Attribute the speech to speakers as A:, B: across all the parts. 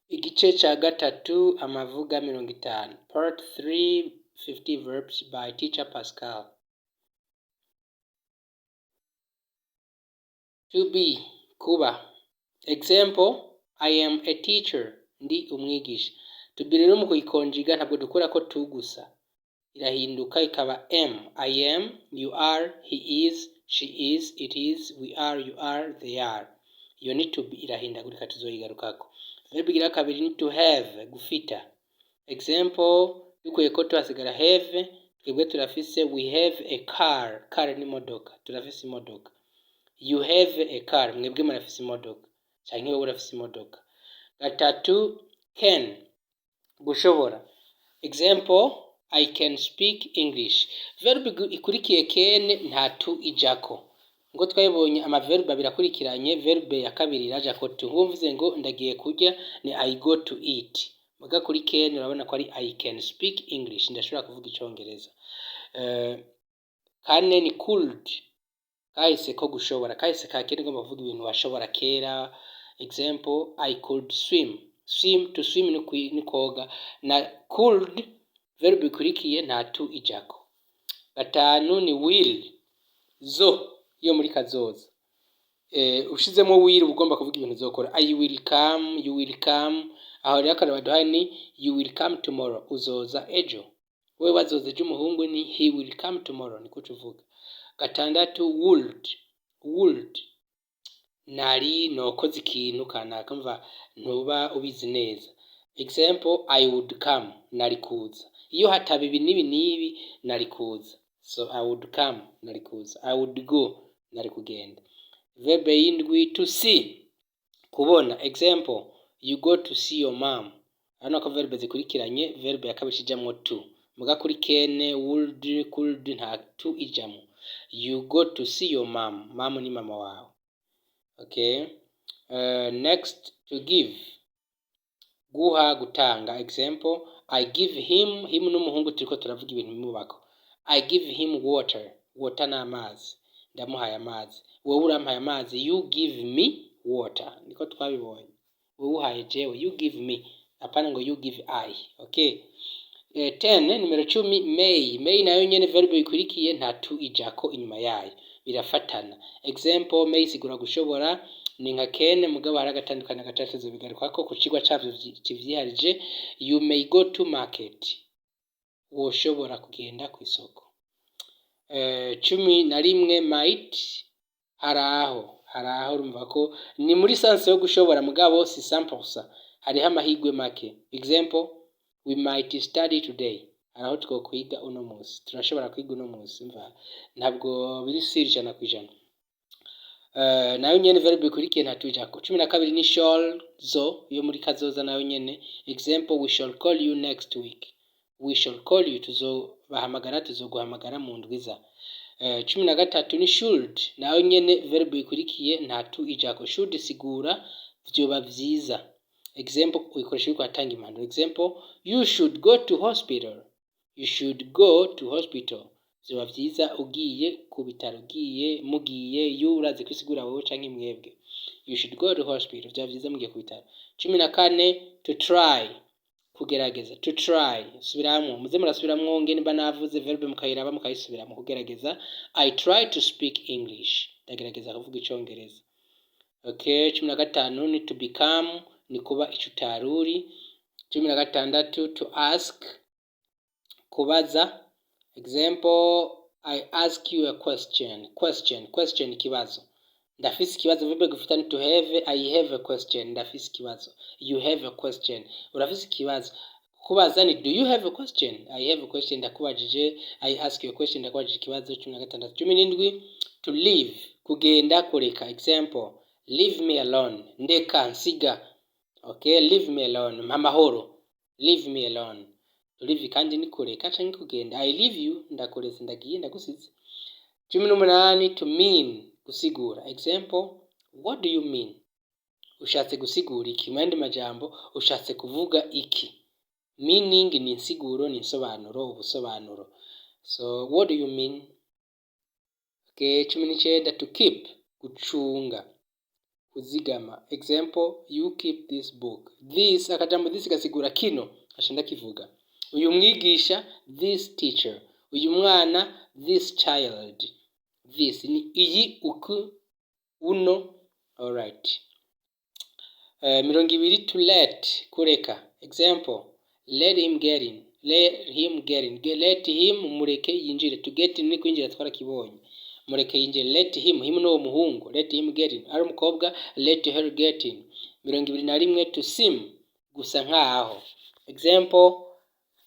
A: Igice ca gatatu amavuga 50. Part 3 50 verbs by teacher Pascal. To be kuba. Example, I am a teacher. Ndi umwigisha. To be rero mu kuyikonjiga ntabwo dukora ko tu gusa. Irahinduka ikaba am. I am, you are, he is, she is, it is, we are, you are, they are. Iyo ni to be irahindagurika tuzoyigarukako. Verb igira kabiri ni to have, gufita. Example, dukuye ko tuhasigara have, twebwe turafise we have a car. Car ni modoka, turafise imodoka. You have a car, mwebwe murafise imodoka. Canke wowe urafise imodoka. Gatatu, can, gushobora. Example, I can speak English. Verb ikurikiye can nta tu ijako. Ngo twabonye amaverb abirakurikiranye, verb ya kabiri iraja ko tu. Ngo mvuze ngo ndagiye kurya ni I go to eat. Muga kuri can urabona ko ari I can speak English, ndashobora kuvuga icongereza. Kane ni could. Kahise ko gushobora, kahise ka kera ngomba kuvuga ibintu washobora kera. Example, I could swim. Swim, to swim ni koga. Na could verb ikurikiye nta tu ijako. Gatanu ni will. Zo iyo muri kazoza. Ushizemo will ugomba kuvuga ibintu uzokora. I will come, you will come. Aho rero akana baduhaye ni you will come tomorrow. Uzoza ejo. Wewe wazoza ejo umuhungu ni he will come tomorrow, niko tuvuga. Gatandatu would. Nari nokoze ikintu kanaka mva ntuba ubizi neza. Example, I would come, nari kuza. Iyo hataba ibi nibi nari kuza. So I would come, nari kuza. I would go, nari kugenda. Verb yindwi to see, kubona. Example, you go to see your mom. Hano ko verb zikurikiranye, verb ya kabiri ijamwo to. Muga kuri can, would, could nta to ijamwo. You go to see your mom. Mom ni mama wawe. Okay. Next, to give, guha, gutanga. Example, I give him n'umuhungu turiko turavuga ibintu bimubako. I give him water. Water na amazi. Ndamuhaye amazi. Wowe urampaye amazi. You give me water. Niko twabibonye. Wowe uhaye jewe. You give me. Apana ngo you give I. Okay. 10, numero 10, may. May nayo nyene verb ikurikiye nta tu ijako inyuma yayo. Birafatana. Example, may sigura gushobora. Ni nka can mugabo hari agatandukanye gatatu zobigaruka ko ku cigwa cavyo kivyiharije. You may go to market. Woshobora kugenda ku isoko. 11 might, haraho urumva ko ni muri sense yo gushobora mugabo si 100%. Hariho amahigwe make. Example, we might study today. Haraho two kwiga uno munsi. Turashobora kwiga uno munsi mva. Ntabwo biri siri 100%. Nayo nyene verb ikurikiye nta tujako. 12 ni shall, zo yo muri kazoza nayo nyene. Example, we shall call you next week. We shall call you, tuzobahamagara, tuzoguhamagara mu ndwiza. 13 ni should, nayo nyene verb ikurikiye nta tu ijako. Should sigura vyoba vyiza. Example, uyikoresha yuko atanga impano. Example, you should go to hospital. You should go to hospital. Vyoba vyiza ugiye ku bitaro, ugiye mugiye, you urazi kwisigura wowe canke mwebwe. You should go to hospital. Vyoba vyiza mugiye ku bitaro. 14 to try, kugerageza. To try, subiramwo, muze murasubiramwo ngene mba navuze verb mukayiraba mukayisubiramo. Kugerageza, I try to speak English. Ndagerageza kuvuga icongereza. Okay. 15 ni to become, ni kuba ico utaruri. 16 to ask, kubaza. Example, I ask you a question. Question ikibazo. Ndafise ikibazo. Verb gufita ni to have. I have a question. Ndafise ikibazo. You have a question. Urafise ikibazo. Kubaza ni do you have a question? I have a question. Ndakubajije. I ask you a question. Ndakubajije ikibazo. 16. 17 to leave, kugenda, kureka. Example, leave me alone. Ndeka, nsiga. Okay, leave me alone. Amahoro. Leave me alone. To leave kandi ni kureka canke kugenda. I leave you, ndakuretse, ndagiye, ndagusize. 18 to mean, gusigura. Example, what do you mean? Ushatse gusigura iki? Mwandi majambo ushatse kuvuga iki? Meaning ni insiguro, ni insobanuro, ubusobanuro. So what do you mean? Okay. 19 to keep, gucunga. kuzigama. Example, you keep this book. This akajambo this gasigura kino ashanda kivuga. Uyu mwigisha, this teacher. Uyu mwana, this child. This ni iyi, uku, uno. Alright. 20 to let, kureka. Example, let him get in. Let him get in. Let him, mureke yinjire. To get in ni kwinjira twarakibonye. Mureke yinjire. Let him no muhungu. Let him get in. Ari umukobwa, let her get in. 21 to seem, gusa nkaho. Example,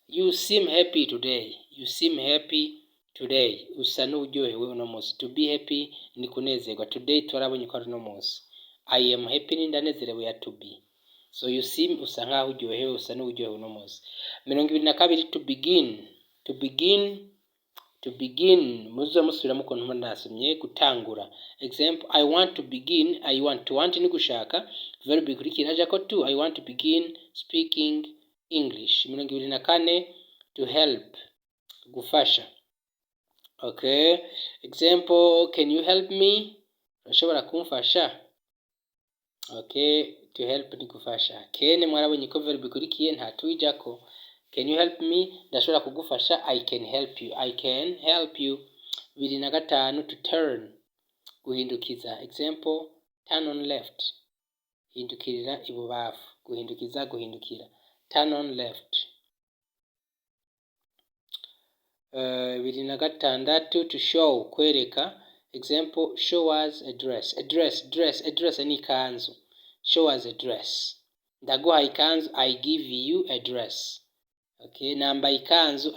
A: you seem happy today. You seem happy today. Usa n'uryohewe uno munsi. To be happy ni kunezerwa. Today twarabonye ko ari uno munsi. I am happy ni ndanezerewe ya to be. So you seem, usa nkaho uryohewe, usa n'uryohewe uno munsi. 22 to begin. To begin. To begin. Muzo musubiramo ukuntu mba nasomye gutangura. Example, I want to begin. I want. To want ni gushaka. Verb ikurikira aja ko to. I want to begin speaking English. 24 to help. Gufasha. Okay. Example, can you help me? Urashobora kumfasha? Okay. To help ni gufasha. Can mwarabonye ko verb ikurikiye nta tuijako. Can you help me? Ndashobora kugufasha. I can help you. I can help you. 25 to turn. Guhindukiza. Example, turn on left. Hindukirira ibubafu. Guhindukiza, guhindukira. Turn on left. 26 to show, kwereka. Example, show us a dress. A dress ni kanzu. Show us a dress. Ndaguha ikanzu, I give you a dress. Okay, namba ikanzu,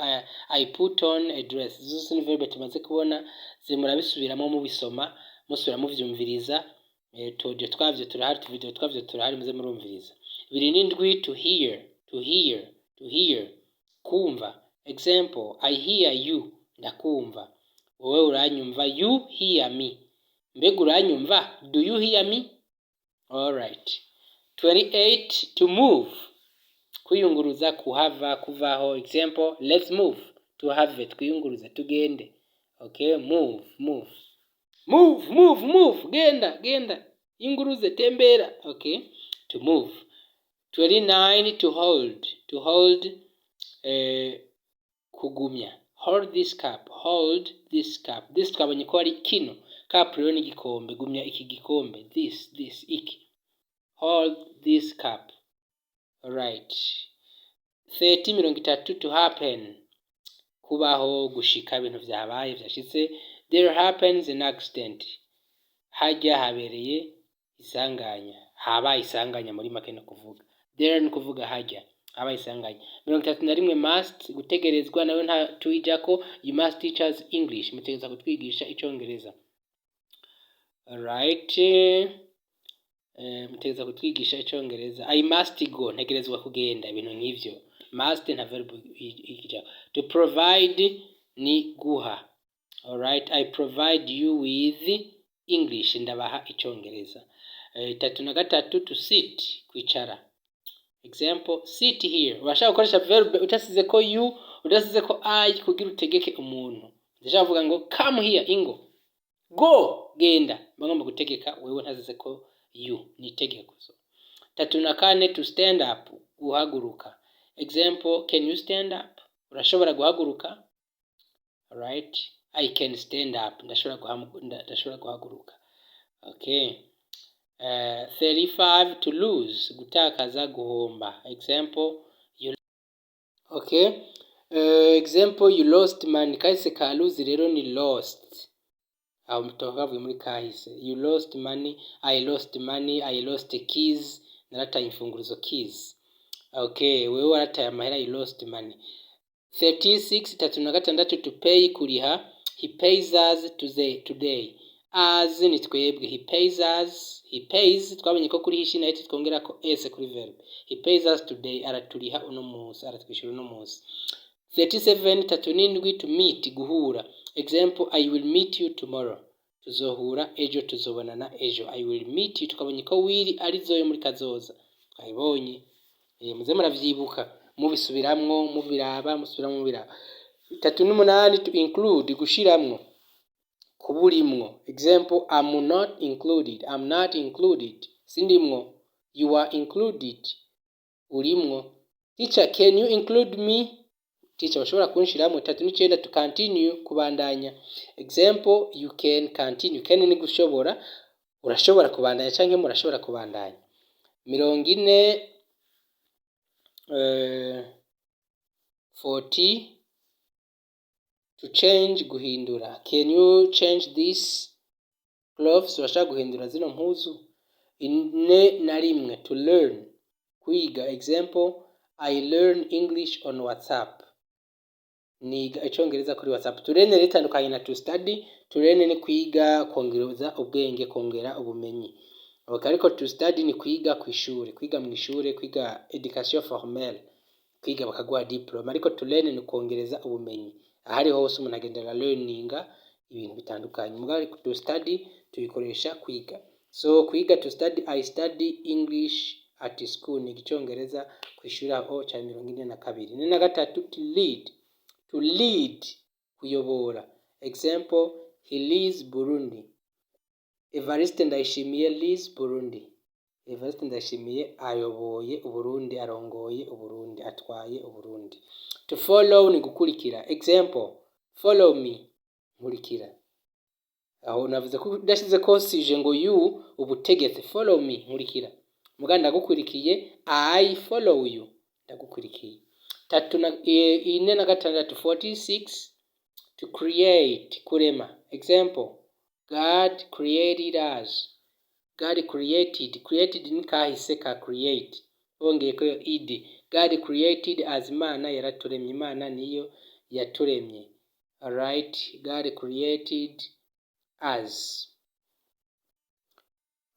A: I put on a dress. Zose ni verbe tumaze kubona, zimurabisubiramo mubisoma, musubira muvyumviriza. Audio twavyo turahari, video twavyo turahari, muze murumviriza. 27 to hear. To hear. Kumva. Example, I hear you. Ndakumva. Wowe uranyumva. You hear me. Mbega uranyumva? Do you hear me? Alright. 28 to move. Kuyunguruza, kuhava, kuvaho. Example, let's move. To have it. Kuyunguruza, tugende. Okay, move. Move. Genda. Yunguruze, tembera. Okay, to move. 29 to hold. To hold, kugumya. Hold this cup. This twabonye ko ari kino. Cup rero ni gikombe. Gumya iki gikombe. This, iki. Hold this cup. Alright. 30 to happen. Kubaho, gushika, ibintu vyabaye, vyashitse. There happens an accident. Hajya habereye isanganya. Habaye isanganya muri make no kuvuga. There ni kuvuga hajya. Habaye isanganya. 31 must, gutegerezwa, nawe nta tuijako. You must teach us English. Mutegereza kutwigisha icyongereza. Alright. Mutegereza kutwigisha icyongereza. I must go. Ntegerezwa kugenda. Ibintu nk'ivyo. Must na verb ikijako. To provide ni guha. Alright. I provide you with English. Ndabaha icyongereza. 33 to sit. Kwicara. Example, sit here. Urashaka gukoresha verb utasize ko you, utasize ko I kugira utegeke umuntu. Ndashaka kuvuga ngo come here, ingo. Go, genda. Bagomba gutegeka wewe ntasize ko you, ni itegeko. 34 to stand up, guhaguruka. Example, can you stand up? Urashobora guhaguruka? Alright. I can stand up. Ndashobora guhaguruka. Okay. 35 to lose, gutakaza, guhomba. Example, example, you lost money. Kahise ka lose rero ni lost. Aho mtokavuye muri kahise. You lost money, I lost money, I lost keys. Narataye imfunguruzo keys. Okay, wewe warataye amahera, you lost money. 36 to pay, kuriha. He pays us today. As ni twebwe. He pays us. He pays, twabonye ko kuri hishi nayo twongera ko s kuri verb. He pays us today. Araturiha uno munsi, aratwishyura uno munsi. 37 to meet, guhura. Example, I will meet you tomorrow. Tuzohura ejo, tuzobonana ejo. I will meet you. Tukabonye ko will ari zoyo muri kazoza. Twabonye. Muze muravyibuka. Mubisubiramwo, mubiraba. 38 to include, gushiramwo. kuba urimwo. Example, I'm not included. I'm not included. Sindimwo. You are included. Urimwo. Teacher, can you include me? Teacher, ushobora kunshiramwo. 39 to continue, kubandanya. Example, you can continue. Can ni gushobora. Urashobora kubandanya canke murashobora kubandanya. 40 to change, guhindura. Can you change this clothes? Urashaka guhindura zino mpuzu. 41 to learn, kwiga. Example, I learn English on WhatsApp. Niga icongereza kuri WhatsApp. To learn ritandukanye na to study. To learn ni kwiga, kongereza ubwenge, kongera ubumenyi. Ariko to study ni kwiga kw'ishure, kwiga mu ishure, kwiga education formelle, kwiga bakaguha diploma. Ariko to learn ni kongereza ubumenyi. Ahari hose umuntu agendera learninga ibintu bitandukanye. Mugabo to study tuyikoresha kwiga. So kwiga, to study, I study English at school, ni icongereza kw'ishure aho ca 42. 43 to lead. To lead, kuyobora. Example, he leads Burundi. Evariste Ndayishimiye leads Burundi. Evariste Ndayishimiye ayoboye Uburundi, arongoye Uburundi, atwaye Uburundi. To follow ni gukurikira. Example, follow me, nkurikira. Aho navuze ko udashize ko sije ngo you ubutegetse. Follow me, nkurikira. Muga ndagukurikiye, I follow you, ndagukurikiye. 46 to create, kurema. Example, God created us. God created. Created ni kahise ka create. Bongeye ko id. God created us. Imana yaraturemye. Imana niyo yaturemye. Alright. God created us.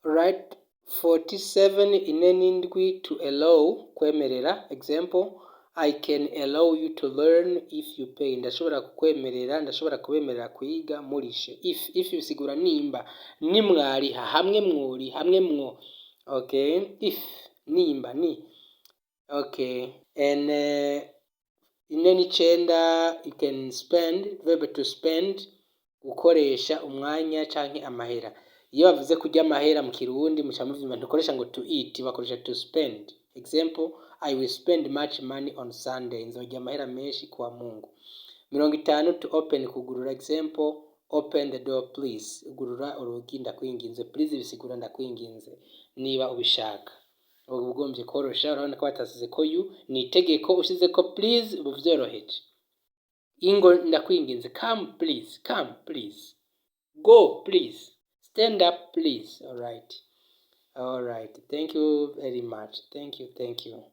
A: Alright. 47 inenindwi to allow, kwemerera. Example, I can allow you to learn if you pay. Ndashobora kukwemerera, ndashobora kubemerera kwiga murishe. If bisigura nimba, nimwariha, hamwe mwori, hamwe mwo. Okay, if, nimba, ni. Okay, and ineni chenda, you can spend, verb to spend, gukoresha umwanya canke amahera. Iyo bavuze kurya amahera mu Kirundi muca muvyumva ntukoresha ngo to eat, bakoresha to spend. Example, I will spend much money on Sunday. Nzorya amahera menshi kuwa Mungu. 50 to open, kugurura. Example, open the door please. Ugurura urugi, ndakwinginze. Please bisigura ndakwinginze niba ubishaka. Ugombye korosha, urabona ko batasize ko you ni itegeko, ushize ko please ubu vyoroheje. Ingo ndakwinginze, come please, come please. Go please. Stand up please. All right. Thank you very much. Thank you.